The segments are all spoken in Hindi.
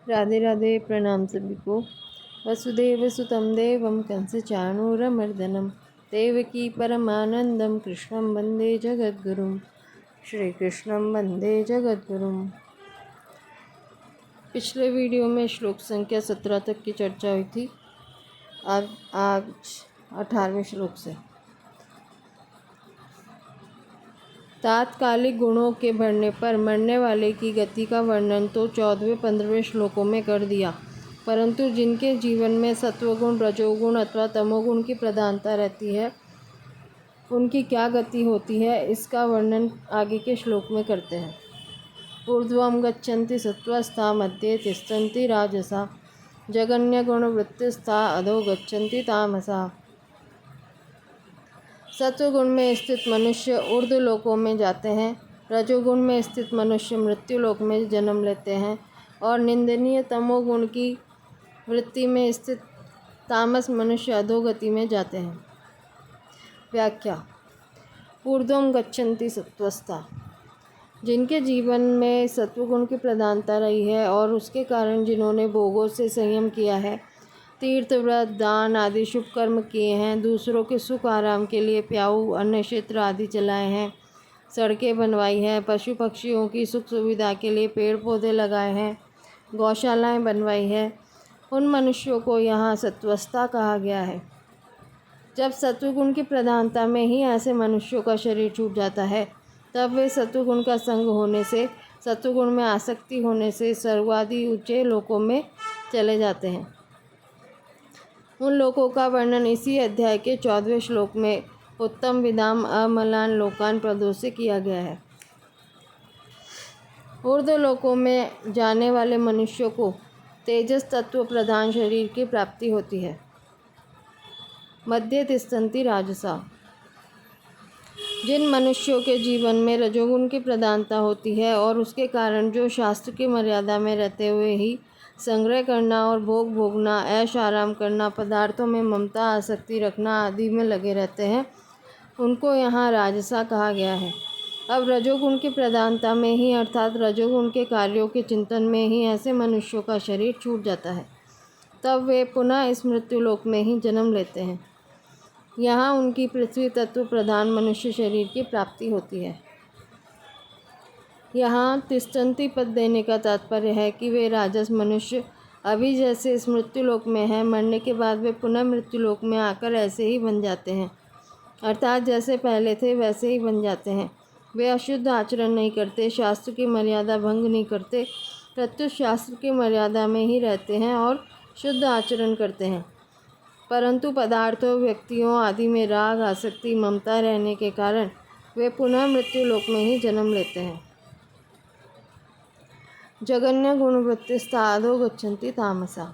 राधे राधे। प्रणाम सभी को। वसुदेव सुतं देवं कंसचाणूरमर्दनं देवकी परमानंदं कृष्णं वंदे जगद्गुरुं। श्री कृष्णं वंदे जगद्गुरुं। पिछले वीडियो में श्लोक संख्या 17 तक की चर्चा हुई थी। आज 18वें श्लोक से तात्कालिक गुणों के बढ़ने पर मरने वाले की गति का वर्णन तो 14वें-15वें श्लोकों में कर दिया, परंतु जिनके जीवन में सत्वगुण, रजोगुण अथवा तमोगुण की प्रधानता रहती है, उनकी क्या गति होती है, इसका वर्णन आगे के श्लोक में करते हैं। ऊर्ध्वं गच्छन्ति सत्त्वस्था मध्ये तिष्ठन्ति राजसा जगन्यगुणवृत्तिस्था अधो गच्छन्ति तामसा। सत्वगुण में स्थित मनुष्य ऊर्ध्व लोकों में जाते हैं, रजोगुण में स्थित मनुष्य मृत्यु लोक में जन्म लेते हैं और निंदनीय तमोगुण की वृत्ति में स्थित तामस मनुष्य अधोगति में जाते हैं। व्याख्या। ऊर्ध्वं गच्छन्ति सत्त्वस्था, जिनके जीवन में सत्वगुण की प्रधानता रही है और उसके कारण जिन्होंने भोगों से संयम किया है, तीर्थ व्रत दान आदि शुभ कर्म किए हैं, दूसरों के सुख आराम के लिए प्याऊ अन्न क्षेत्र आदि चलाए हैं, सड़कें बनवाई हैं, पशु पक्षियों की सुख सुविधा के लिए पेड़ पौधे लगाए हैं, गौशालाएं बनवाई है, उन मनुष्यों को यहाँ सत्वस्था कहा गया है। जब सत्वगुण की प्रधानता में ही ऐसे मनुष्यों का शरीर छूट जाता है, तब वे सत्वगुण का संग होने से, सत्वगुण में आसक्ति होने से स्वर्गादि ऊंचे लोकों में चले जाते हैं। उन लोकों का वर्णन इसी अध्याय के 14वें श्लोक में उत्तम विदाम अमलान लोकान पदों से किया गया है। ऊर्ध्व लोकों में जाने वाले मनुष्यों को तेजस तत्व प्रधान शरीर की प्राप्ति होती है। मध्य तिष्ठन्ति राजसा, जिन मनुष्यों के जीवन में रजोगुण की प्रधानता होती है और उसके कारण जो शास्त्र की मर्यादा में रहते हुए ही संग्रह करना और भोग भोगना, ऐश आराम करना, पदार्थों में ममता आसक्ति रखना आदि में लगे रहते हैं, उनको यहाँ राजसा कहा गया है। अब रजोगुण की प्रधानता में ही अर्थात रजोगुण के कार्यों के चिंतन में ही ऐसे मनुष्यों का शरीर छूट जाता है, तब वे पुनः इस मृत्युलोक में ही जन्म लेते हैं। यहाँ उनकी पृथ्वी तत्व प्रधान मनुष्य शरीर की प्राप्ति होती है। यहाँ तिष्ठन्ति पद देने का तात्पर्य है कि वे राजस मनुष्य अभी जैसे इस मृत्युलोक में हैं, मरने के बाद वे पुनः मृत्युलोक में आकर ऐसे ही बन जाते हैं, अर्थात जैसे पहले थे वैसे ही बन जाते हैं। वे अशुद्ध आचरण नहीं करते, शास्त्र की मर्यादा भंग नहीं करते, प्रत्युत शास्त्र की मर्यादा में ही रहते हैं और शुद्ध आचरण करते हैं, परंतु पदार्थों, व्यक्तियों आदि में राग आसक्ति ममता रहने के कारण वे पुनः मृत्युलोक में ही जन्म लेते हैं। जगन्य गुणवृत्तिस्था अधो गच्छन्ति तामसा,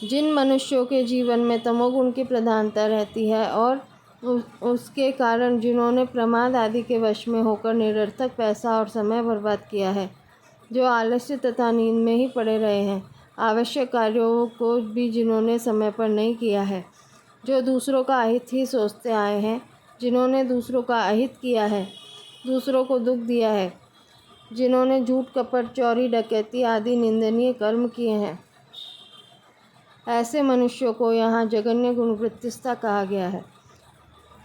जिन मनुष्यों के जीवन में तमोगुण की प्रधानता रहती है और उसके कारण जिन्होंने प्रमाद आदि के वश में होकर निरर्थक पैसा और समय बर्बाद किया है, जो आलस्य तथा नींद में ही पड़े रहे हैं, आवश्यक कार्यों को भी जिन्होंने समय पर नहीं किया है, जो दूसरों का अहित ही सोचते आए हैं, जिन्होंने दूसरों का अहित किया है, दूसरों को दुख दिया है, जिन्होंने झूठ कपट चोरी डकैती आदि निंदनीय कर्म किए हैं, ऐसे मनुष्यों को यहाँ जगन्य गुणवृत्तिस्था कहा गया है।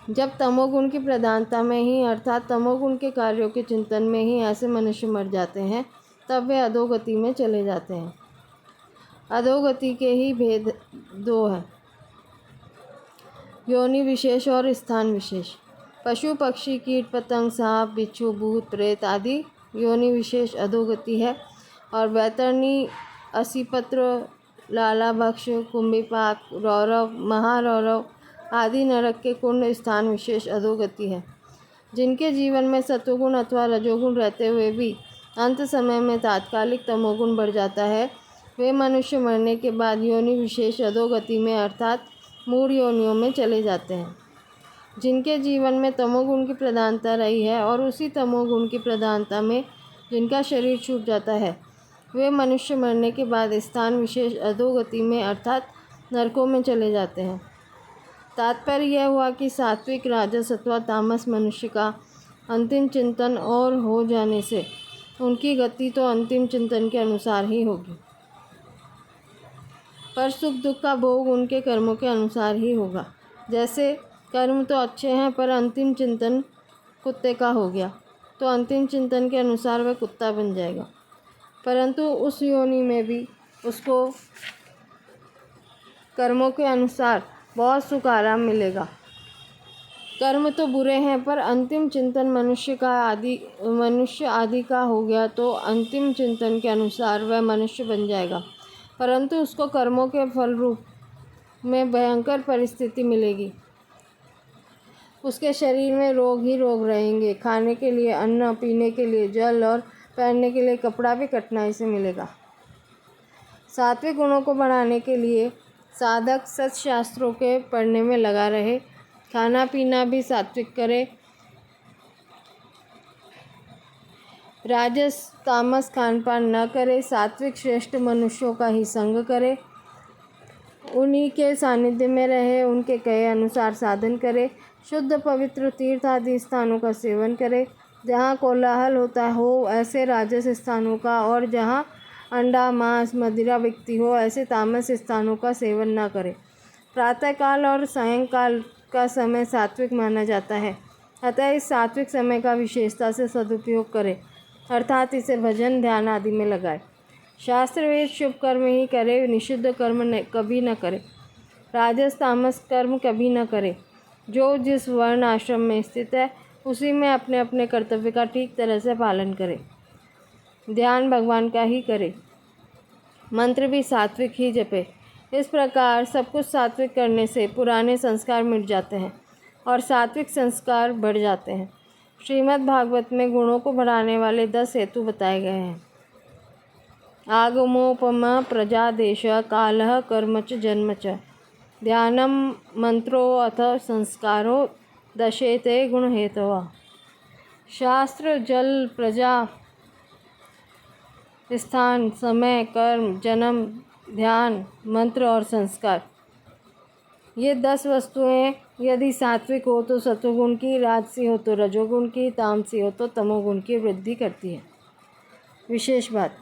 जब तमोगुण की प्रधानता में ही अर्थात तमोगुण के कार्यों के चिंतन में ही ऐसे मनुष्य मर जाते हैं, तब वे अधोगति में चले जाते हैं। अधोगति के ही भेद दो हैं, योनि विशेष और स्थान विशेष। पशु पक्षी कीट पतंग सांप बिच्छू भूत प्रेत आदि योनि विशेष अधोगति है, और वैतरणी असीपत्र लाला भक्ष कुंभिपाक रौरव महारौरव आदि नरक के कुंड स्थान विशेष अधोगति है। जिनके जीवन में सत्वगुण अथवा रजोगुण रहते हुए भी अंत समय में तात्कालिक तमोगुण बढ़ जाता है, वे मनुष्य मरने के बाद योनि विशेष अधोगति में अर्थात मूढ़ योनियों में चले जाते हैं। जिनके जीवन में तमोगुण की प्रधानता रही है और उसी तमोगुण की प्रधानता में जिनका शरीर छूट जाता है, वे मनुष्य मरने के बाद स्थान विशेष अधोगति में अर्थात नरकों में चले जाते हैं। तात्पर्य यह हुआ कि सात्विक राजस अथवा तामस मनुष्य का अंतिम चिंतन और हो जाने से उनकी गति तो अंतिम चिंतन के अनुसार ही होगी, पर सुख दुख का भोग उनके कर्मों के अनुसार ही होगा। जैसे कर्म तो अच्छे हैं पर अंतिम चिंतन कुत्ते का हो गया, तो अंतिम चिंतन के अनुसार वह कुत्ता बन जाएगा, परंतु उस योनि में भी उसको कर्मों के अनुसार बहुत सुख आराम मिलेगा। कर्म तो बुरे हैं पर अंतिम चिंतन मनुष्य आदि का हो गया, तो अंतिम चिंतन के अनुसार वह मनुष्य बन जाएगा, परंतु उसको कर्मों के फल रूप में भयंकर परिस्थिति मिलेगी। उसके शरीर में रोग ही रोग रहेंगे। खाने के लिए अन्न, पीने के लिए जल और पहनने के लिए कपड़ा भी कठिनाई से मिलेगा। सात्विक गुणों को बढ़ाने के लिए साधक सत्शास्त्रों के पढ़ने में लगा रहे, खाना पीना भी सात्विक करे, राजस तामस खान पान न करे, सात्विक श्रेष्ठ मनुष्यों का ही संग करे, उन्हीं के सानिध्य में रहे, उनके कहे अनुसार साधन करे, शुद्ध पवित्र तीर्थ आदि स्थानों का सेवन करे, जहाँ कोलाहल होता हो ऐसे राजस स्थानों का, और जहाँ अंडा मांस मदिरा बिकती हो ऐसे तामस स्थानों का सेवन न करे। प्रातःकाल और सायंकाल का समय सात्विक माना जाता है, अतः इस सात्विक समय का विशेषता से सदुपयोग करे, अर्थात इसे भजन ध्यान आदि में लगाए। शास्त्र वेद शुभ कर्म ही करे, निषिद्ध कर्म कभी न करे, राजस तामस कर्म कभी न करे। जो जिस वर्ण आश्रम में स्थित है उसी में अपने अपने कर्तव्य का ठीक तरह से पालन करे, ध्यान भगवान का ही करे, मंत्र भी सात्विक ही जपे। इस प्रकार सब कुछ सात्विक करने से पुराने संस्कार मिट जाते हैं और सात्विक संस्कार बढ़ जाते हैं। श्रीमद् भागवत में गुणों को बढ़ाने वाले 10 हेतु बताए गए हैं। आगमोपमा प्रजादेश कालः कर्म च जन्म च ध्यानम मंत्रो अथ संस्कारो दशेते गुण हेतव। शास्त्र, जल, प्रजा, स्थान, समय, कर्म, जन्म, ध्यान, मंत्र और संस्कार, ये 10 वस्तुएं यदि सात्विक हो तो सत्वगुण की, राजसी हो तो रजोगुण की, तामसी हो तो तमोगुण की वृद्धि करती है। विशेष बात,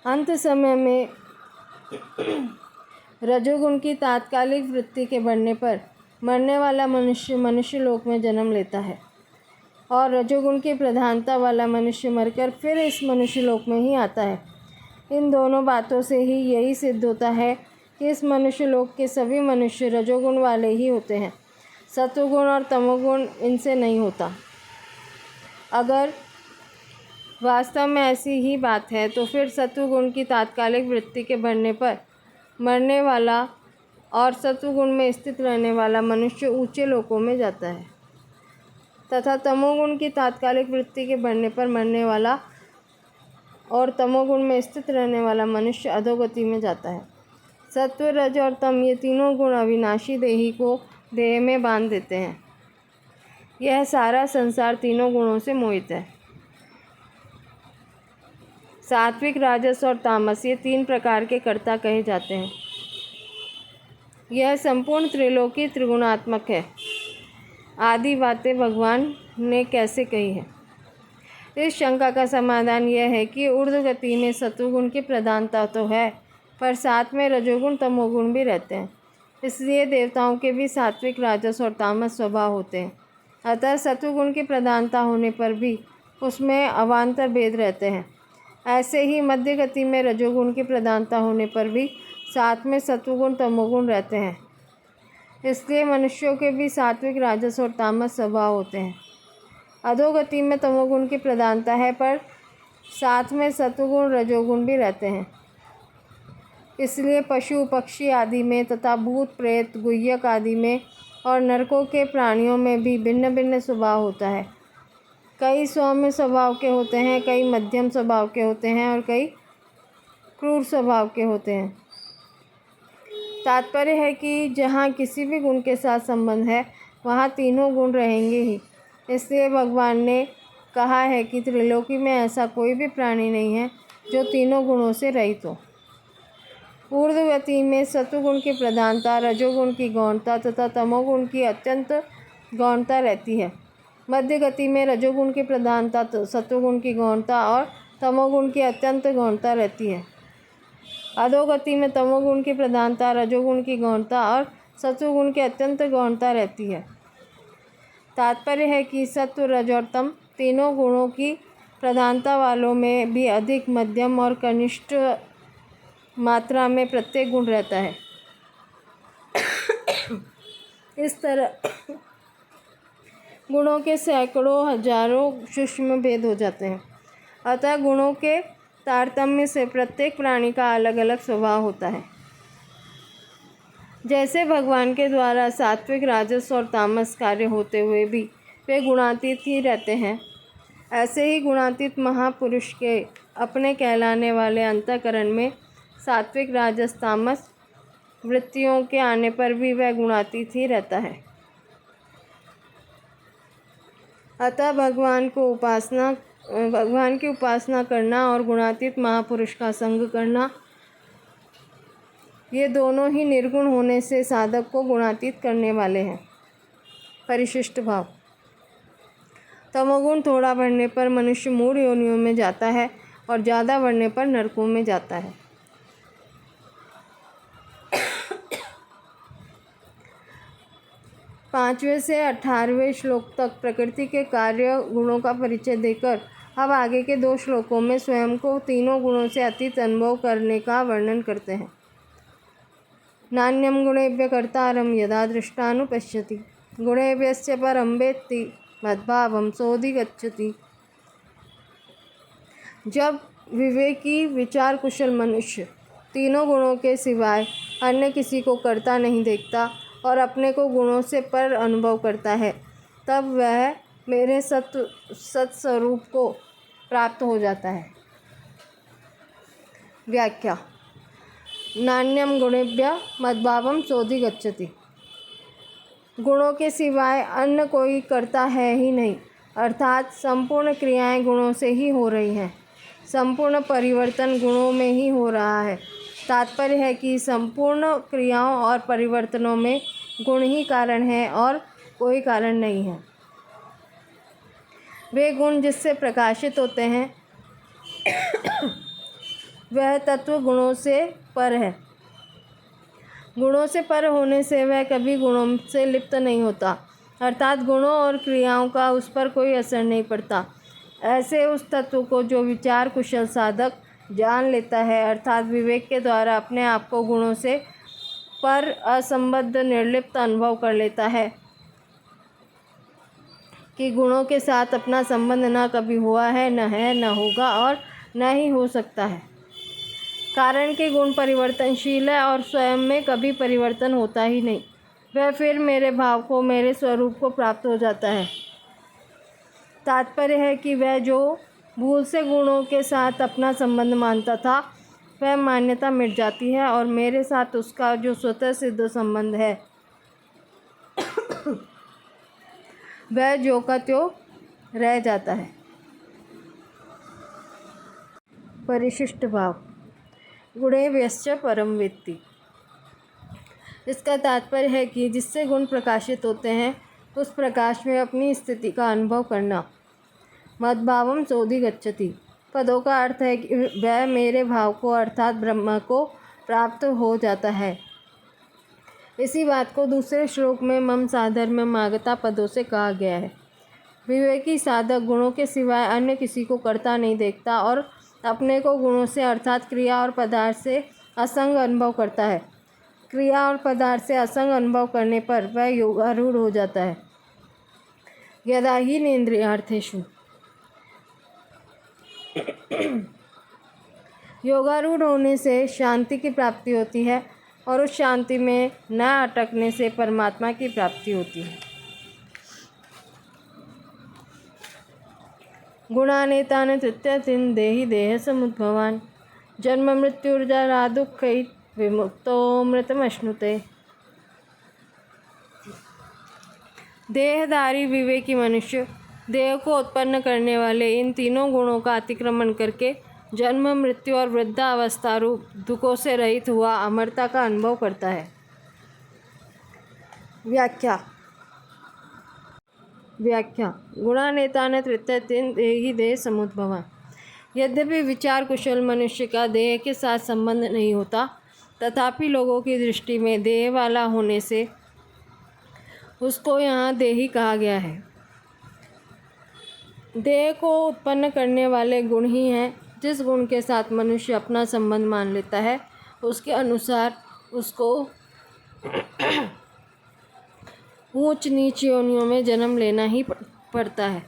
अंत समय में रजोगुण की तात्कालिक वृत्ति के बढ़ने पर मरने वाला मनुष्य लोक में जन्म लेता है, और रजोगुण की प्रधानता वाला मनुष्य मरकर फिर इस मनुष्य लोक में ही आता है। इन दोनों बातों से ही यही सिद्ध होता है कि इस मनुष्य लोक के सभी मनुष्य रजोगुण वाले ही होते हैं, सत्वगुण और तमोगुण इनसे नहीं होता। अगर वास्तव में ऐसी ही बात है तो फिर सत्वगुण की तात्कालिक वृत्ति के बढ़ने पर मरने वाला और सत्वगुण में स्थित रहने वाला मनुष्य ऊंचे लोकों में जाता है, तथा तमोगुण की तात्कालिक वृत्ति के बढ़ने पर मरने वाला और तमोगुण में स्थित रहने वाला मनुष्य अधोगति में जाता है। सत्व, रज और तम ये तीनों गुण अविनाशी देही को देह में बांध देते हैं। यह सारा संसार तीनों गुणों से मोहित है। सात्विक, राजस और तामस ये 3 प्रकार के कर्ता कहे जाते हैं। यह संपूर्ण त्रिलोकी त्रिगुणात्मक है। आदि बातें भगवान ने कैसे कही है? इस शंका का समाधान यह है कि ऊर्ध्व गति में सत्वगुण की प्रधानता तो है, पर साथ में रजोगुण तमोगुण भी रहते हैं। इसलिए देवताओं के भी सात्विक, राजस और तामस स्वभाव होते हैं। अतः सत्वगुण की प्रधानता होने पर भी उसमें अवान्तर भेद रहते हैं। ऐसे ही मध्य गति में रजोगुण की प्रधानता होने पर भी साथ में सत्वगुण तमोगुण रहते हैं। इसलिए मनुष्यों के भी सात्विक, राजस और तामस स्वभाव होते हैं। अधोगति में तमोगुण की प्रधानता है, पर साथ में सत्वगुण रजोगुण भी रहते हैं। इसलिए पशु पक्षी आदि में तथा भूत प्रेत गुह्यक आदि में और नरकों के प्राणियों में भी भिन्न भिन्न स्वभाव होता है। कई सौम्य स्वभाव के होते हैं, कई मध्यम स्वभाव के होते हैं और कई क्रूर स्वभाव के होते हैं। तात्पर्य है कि जहाँ किसी भी गुण के साथ संबंध है वहाँ तीनों गुण रहेंगे ही। इसलिए भगवान ने कहा है कि त्रिलोकी में ऐसा कोई भी प्राणी नहीं है जो तीनों गुणों से रहित हो। ऊर्ध्व गति में सत्वगुण की प्रधानता, रजोगुण की गौणता तथा तमोगुण की अत्यंत गौणता रहती है। मध्य गति में रजोगुण की प्रधानता, सत्वगुण की गौणता और तमोगुण की अत्यंत गौणता रहती है। अधोगति में तमोगुण की प्रधानता, रजोगुण की गौणता और सत्वगुण की अत्यंत गौणता रहती है। तात्पर्य है कि सत्व, रज और तम तीनों गुणों की प्रधानता वालों में भी अधिक, मध्यम और कनिष्ठ मात्रा में प्रत्येक गुण रहता है। इस तरह गुणों के सैकड़ों, हजारों सूक्ष्म भेद हो जाते हैं। अतः गुणों के तारतम्य से प्रत्येक प्राणी का अलग अलग स्वभाव होता है। जैसे भगवान के द्वारा सात्विक, राजस और तामस कार्य होते हुए भी वे गुणातीत ही रहते हैं, ऐसे ही गुणातीत महापुरुष के अपने कहलाने वाले अंतःकरण में सात्विक, राजस, तामस वृत्तियों के आने पर भी वह गुणातीत ही रहता है। अतः भगवान की उपासना करना और गुणातीत महापुरुष का संग करना, ये दोनों ही निर्गुण होने से साधक को गुणातीत करने वाले हैं। परिशिष्ट भाव। तमोगुण थोड़ा बढ़ने पर मनुष्य मूढ़ योनियों में जाता है और ज़्यादा बढ़ने पर नरकों में जाता है। पाँचवें से 18वें श्लोक तक प्रकृति के कार्य गुणों का परिचय देकर अब आगे के 2 श्लोकों में स्वयं को तीनों गुणों से अतीत अनुभव करने का वर्णन करते हैं। नान्यम गुणेभ्य कर्तारं यदा दृष्टानुपश्यति, गुणेभ्यश्च परं वेत्ति मद्भावं सोऽधिगच्छति। जब विवेकी, विचार कुशल मनुष्य तीनों गुणों के सिवाय अन्य किसी को कर्ता नहीं देखता और अपने को गुणों से पर अनुभव करता है, तब वह मेरे सत्स्वरूप को प्राप्त हो जाता है। व्याख्या। नान्यम गुणेभ्य मद्भावं सोऽधिगच्छति। गुणों के सिवाय अन्य कोई कर्ता है ही नहीं, अर्थात संपूर्ण क्रियाएं गुणों से ही हो रही हैं। संपूर्ण परिवर्तन गुणों में ही हो रहा है। तात्पर्य है कि संपूर्ण क्रियाओं और परिवर्तनों में गुण ही कारण है और कोई कारण नहीं है। वे गुण जिससे प्रकाशित होते हैं वह तत्व गुणों से पर है। गुणों से पर होने से वह कभी गुणों से लिप्त नहीं होता, अर्थात गुणों और क्रियाओं का उस पर कोई असर नहीं पड़ता। ऐसे उस तत्व को जो विचार कुशल साधक जान लेता है, अर्थात विवेक के द्वारा अपने आप को गुणों से पर असंबद्ध, निर्लिप्त अनुभव कर लेता है कि गुणों के साथ अपना संबंध न कभी हुआ है, न होगा और न ही हो सकता है। कारण कि गुण परिवर्तनशील है और स्वयं में कभी परिवर्तन होता ही नहीं, वह फिर मेरे भाव को, मेरे स्वरूप को प्राप्त हो जाता है। तात्पर्य है कि वह जो भूल से गुणों के साथ अपना संबंध मानता था, वह मान्यता मिट जाती है और मेरे साथ उसका जो स्वतः सिद्ध संबंध है वह जो का त्यों रह जाता है। परिशिष्ट भाव। गुणेभ्यश्च परं वेत्ति। इसका तात्पर्य है कि जिससे गुण प्रकाशित होते हैं उस प्रकाश में अपनी स्थिति का अनुभव करना। मद्भावं सोऽधिगच्छति पदों का अर्थ है कि वह मेरे भाव को, अर्थात ब्रह्म को प्राप्त हो जाता है। इसी बात को दूसरे श्लोक में मम साधर्म्यम आगता पदों से कहा गया है। विवेकी साधक गुणों के सिवाय अन्य किसी को कर्ता नहीं देखता और अपने को गुणों से, अर्थात क्रिया और पदार्थ से असंग अनुभव करता है। क्रिया और पदार्थ से असंग अनुभव करने पर वह योगारूढ़ हो जाता है। यदा हीनेन्द्रियार्थेषु। योगारूढ़ होने से शांति की प्राप्ति होती है और उस शांति में न अटकने से परमात्मा की प्राप्ति होती है। गुणानेतान तृतीयतिन देहि देह समुद्भवान जन्म मृत्युर्जरा दुःखै विमुक्तो मृतमश्नुते। देहधारी विवेकी मनुष्य देह को उत्पन्न करने वाले इन तीनों गुणों का अतिक्रमण करके जन्म, मृत्यु और वृद्धावस्था रूप दुखों से रहित हुआ अमरता का अनुभव करता है। व्याख्या। व्याख्या गुणानेतान तृतीयतेन देही देह समुद्भवा। यद्यपि विचार कुशल मनुष्य का देह के साथ संबंध नहीं होता, तथापि लोगों की दृष्टि में देह वाला होने से उसको यहाँ देही कहा गया है। देह को उत्पन्न करने वाले गुण ही हैं। जिस गुण के साथ मनुष्य अपना संबंध मान लेता है, उसके अनुसार उसको ऊंच नीच योनियों में जन्म लेना ही पड़ता है।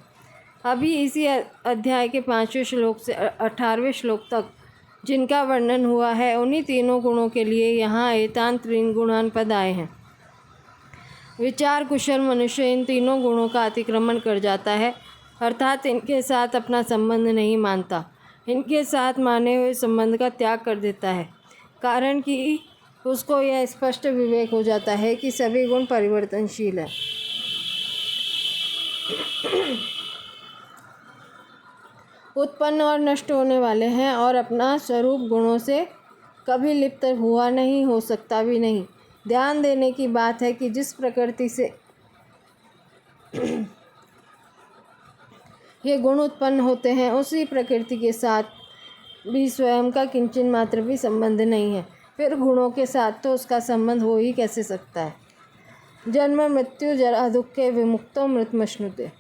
अभी इसी अध्याय के 5वें श्लोक से 18वें श्लोक तक जिनका वर्णन हुआ है, उन्हीं तीनों गुणों के लिए यहाँ एतान त्रीन गुणान पद आए हैं। विचार कुशल मनुष्य इन तीनों गुणों का अतिक्रमण कर जाता है, अर्थात इनके साथ अपना संबंध नहीं मानता, इनके साथ माने हुए संबंध का त्याग कर देता है। कारण कि उसको यह स्पष्ट विवेक हो जाता है कि सभी गुण परिवर्तनशील हैं, उत्पन्न और नष्ट होने वाले हैं और अपना स्वरूप गुणों से कभी लिप्त हुआ नहीं, हो सकता भी नहीं। ध्यान देने की बात है कि जिस प्रकृति से ये गुण उत्पन्न होते हैं, उसी प्रकृति के साथ भी स्वयं का किंचन मात्र भी संबंध नहीं है। फिर गुणों के साथ तो उसका संबंध हो ही कैसे सकता है। जन्म मृत्यु जरा दुखे विमुक्तो मृतमश्नुते।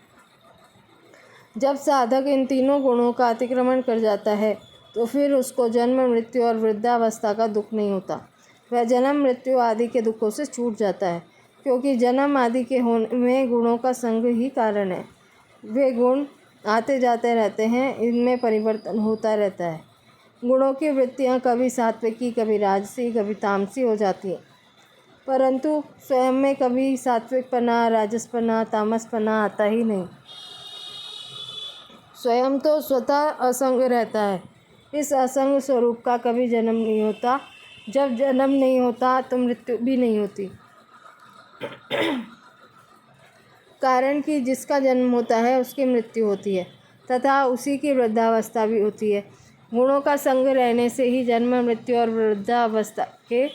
जब साधक इन तीनों गुणों का अतिक्रमण कर जाता है, तो फिर उसको जन्म मृत्यु और वृद्धावस्था का दुख नहीं होता। वह जन्म मृत्यु आदि के दुखों से छूट जाता है, क्योंकि जन्म आदि के होने में गुणों का संग ही कारण है। वे गुण आते जाते रहते हैं, इनमें परिवर्तन होता रहता है। गुणों की वृत्तियाँ कभी सात्विकी, कभी राजसी, कभी तामसी हो जाती हैं, परंतु स्वयं में कभी सात्विकपना, राजसपना, तामसपना आता ही नहीं। स्वयं तो स्वतः असंग रहता है। इस असंग स्वरूप का कभी जन्म नहीं होता। जब जन्म नहीं होता तो मृत्यु भी नहीं होती। कारण कि जिसका जन्म होता है उसकी मृत्यु होती है तथा उसी की वृद्धावस्था भी होती है। गुणों का संग रहने से ही जन्म मृत्यु और वृद्धावस्था के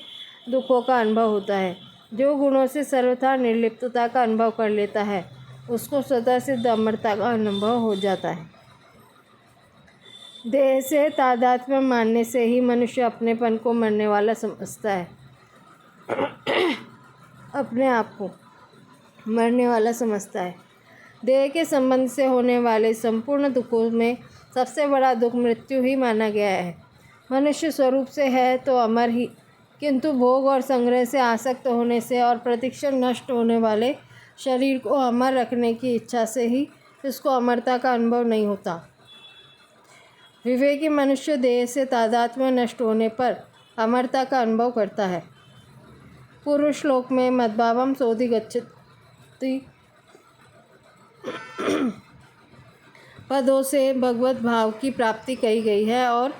दुखों का अनुभव होता है। जो गुणों से सर्वथा निर्लिप्तता का अनुभव कर लेता है, उसको स्वतः सिद्ध अमरता का अनुभव हो जाता है। देह से तादात्म्य मानने से ही मनुष्य अपनेपन को मरने वाला समझता है, अपने आप को मरने वाला समझता है। देह के संबंध से होने वाले संपूर्ण दुखों में सबसे बड़ा दुख मृत्यु ही माना गया है। मनुष्य स्वरूप से है तो अमर ही, किंतु भोग और संग्रह से आसक्त होने से और प्रतिक्षण नष्ट होने वाले शरीर को अमर रखने की इच्छा से ही इसको अमरता का अनुभव नहीं होता। विवेकी मनुष्य देह से तादात्म्य नष्ट होने पर अमरता का अनुभव करता है। पूर्व श्लोक में मद्भावम सोधि गच्छति पदों से भगवत भाव की प्राप्ति कही गई है और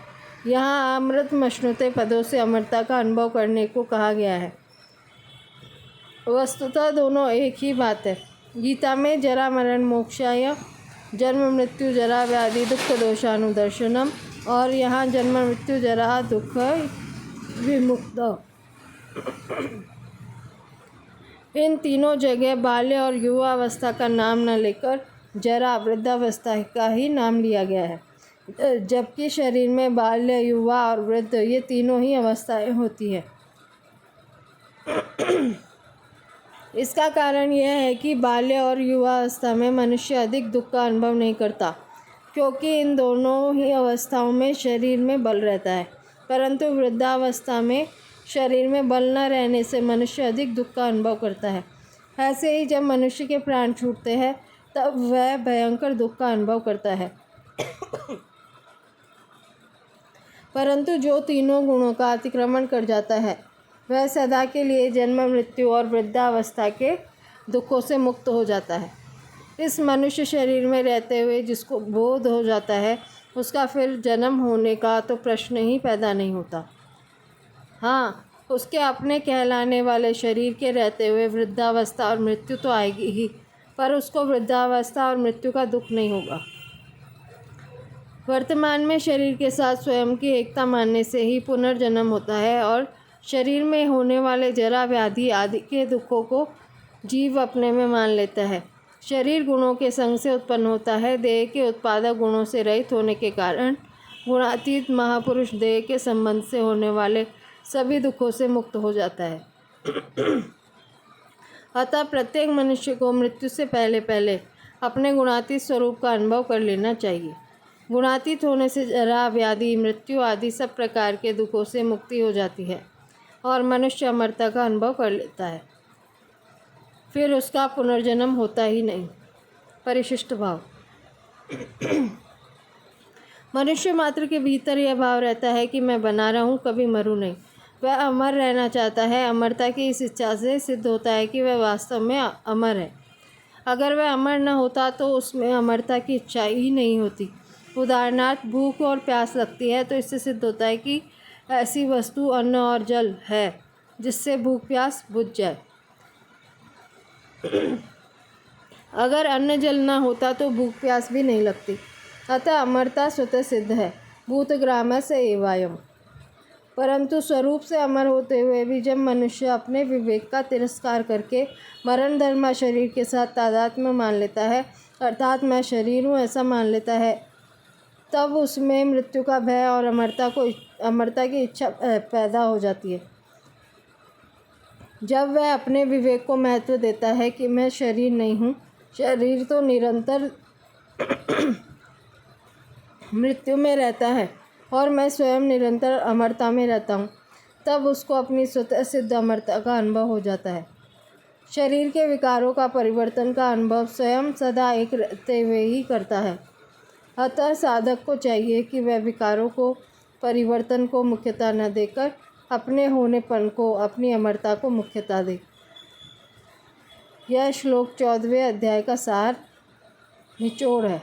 यहाँ अमृत मश्नुते पदों से अमरता का अनुभव करने को कहा गया है। वस्तुतः दोनों एक ही बात है। गीता में जरा मरण मोक्षाय जन्म मृत्यु जरा व्याधि दुख दोषानुदर्शनम और यहाँ जन्म मृत्यु जरा दुख विमुक्त। इन तीनों जगह बाल्य और युवा अवस्था का नाम न लेकर जरा वृद्धावस्था का ही नाम लिया गया है, जबकि शरीर में बाल्य, युवा और वृद्ध ये तीनों ही अवस्थाएं होती है। इसका कारण यह है कि बाल्य और युवा अवस्था में मनुष्य अधिक दुख का अनुभव नहीं करता, क्योंकि इन दोनों ही अवस्थाओं में शरीर में बल रहता है, परंतु वृद्धावस्था में शरीर में बल न रहने से मनुष्य अधिक दुख का अनुभव करता है। ऐसे ही जब मनुष्य के प्राण छूटते हैं तब वह भयंकर दुख का अनुभव करता है। परंतु जो तीनों गुणों का अतिक्रमण कर जाता है, वह सदा के लिए जन्म मृत्यु और वृद्धावस्था के दुखों से मुक्त हो जाता है। इस मनुष्य शरीर में रहते हुए जिसको बोध हो जाता है, उसका फिर जन्म होने का तो प्रश्न ही पैदा नहीं होता। हाँ, उसके अपने कहलाने वाले शरीर के रहते हुए वृद्धावस्था और मृत्यु तो आएगी ही, पर उसको वृद्धावस्था और मृत्यु का दुख नहीं होगा। वर्तमान में शरीर के साथ स्वयं की एकता मानने से ही पुनर्जन्म होता है और शरीर में होने वाले जरा व्याधि आदि के दुखों को जीव अपने में मान लेता है। शरीर गुणों के संग से उत्पन्न होता है। देह के उत्पादक गुणों से रहित होने के कारण गुणातीत महापुरुष देह के संबंध से होने वाले सभी दुखों से मुक्त हो जाता है। अतः प्रत्येक मनुष्य को मृत्यु से पहले पहले अपने गुणातीत स्वरूप का अनुभव कर लेना चाहिए। गुणातीत होने से जरा, व्याधि, मृत्यु आदि सब प्रकार के दुखों से मुक्ति हो जाती है और मनुष्य अमरता का अनुभव कर लेता है। फिर उसका पुनर्जन्म होता ही नहीं। परिशिष्ट भाव। मनुष्य मात्र के भीतर यह भाव रहता है कि मैं बना रहा हूँ, कभी मरूँ नहीं। वह अमर रहना चाहता है। अमरता की इस इच्छा से सिद्ध होता है कि वह वास्तव में अमर है। अगर वह अमर न होता तो उसमें अमरता की इच्छा ही नहीं होती। उदाहरणार्थ, भूख और प्यास लगती है तो इससे सिद्ध होता है कि ऐसी वस्तु अन्न और जल है जिससे भूख प्यास बुझ जाए। अगर अन्न जल न होता तो भूख प्यास भी नहीं लगती। अतः अमरता स्वतः सिद्ध है। भूतग्राम से एवायम। परंतु स्वरूप से अमर होते हुए भी जब मनुष्य अपने विवेक का तिरस्कार करके मरण धर्मा शरीर के साथ तादात्म्य मान लेता है, अर्थात मैं शरीर हूँ ऐसा मान लेता है, तब उसमें मृत्यु का भय और अमरता की इच्छा पैदा हो जाती है। जब वह अपने विवेक को महत्व देता है कि मैं शरीर नहीं हूँ, शरीर तो निरंतर मृत्यु में रहता है और मैं स्वयं निरंतर अमरता में रहता हूँ, तब उसको अपनी स्वतः सिद्ध अमरता का अनुभव हो जाता है। शरीर के विकारों का परिवर्तन का अनुभव स्वयं सदा एक रहते हुए ही करता है। अतः साधक को चाहिए कि वह विकारों को, परिवर्तन को मुख्यता न देकर अपने होनेपन को, अपनी अमरता को मुख्यता दे। यह श्लोक 14वें अध्याय का सार निचोड़ है।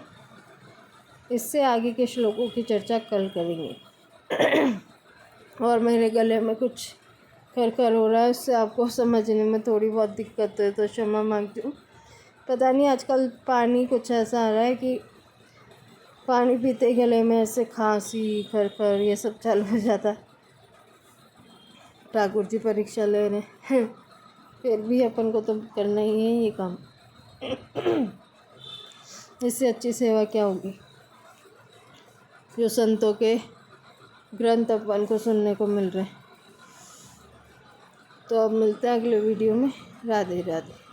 इससे आगे के श्लोकों की चर्चा कल करेंगे। और मेरे गले में कुछ खरखर हो रहा है, उससे आपको समझने में थोड़ी बहुत दिक्कत है तो क्षमा मांगती हूँ। पता नहीं आजकल पानी कुछ ऐसा आ रहा है कि पानी पीते गले में ऐसे खांसी, खरखर ये सब चालू हो जाता है। ठाकुर जी परीक्षा ले रहे हैं, फिर भी अपन को तो करना ही है ये काम। इससे अच्छी सेवा क्या होगी जो संतों के ग्रंथ अपन को सुनने को मिल रहे हैं। तो अब मिलते हैं अगले वीडियो में। राधे राधे।